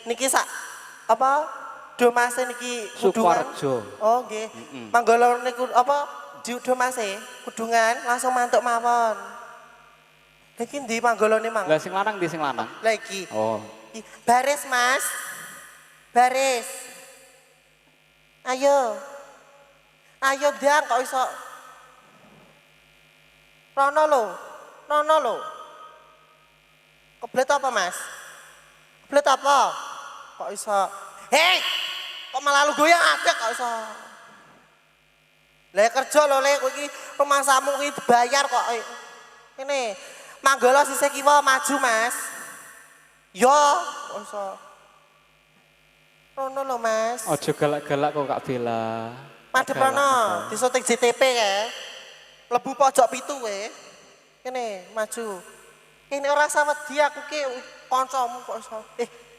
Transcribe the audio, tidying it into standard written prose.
niki sak apa domase niki kudungan. Sukoharjo. Oh nggih. Manggala niku apa di domase kudungan langsung mantuk mawon. Niki ndi manggalane mang? Lah sing lanang ndi sing lanang? Lah iki. Oh. Baris Mas. Baris. Ayo. Ayo Dang kok iso. Rono lho. Keblet apa Mas? Keblet apa? Kok iso? Hei! Kok malah lu goyang akeh kok iso? Lah kerja lho Le, kowe iki pemasamu iki dibayar kok. Kene. Manggala sisih kiwa maju Mas. Yo, kok iso. Rono lho Mas. Ojo galak-galak kok Kak Bella. Madhep rono, disunting JTP kae. Mlebu pojok pitu kowe. Kene, maju. Ini ora usah wedi aku ki kancamu kok iso.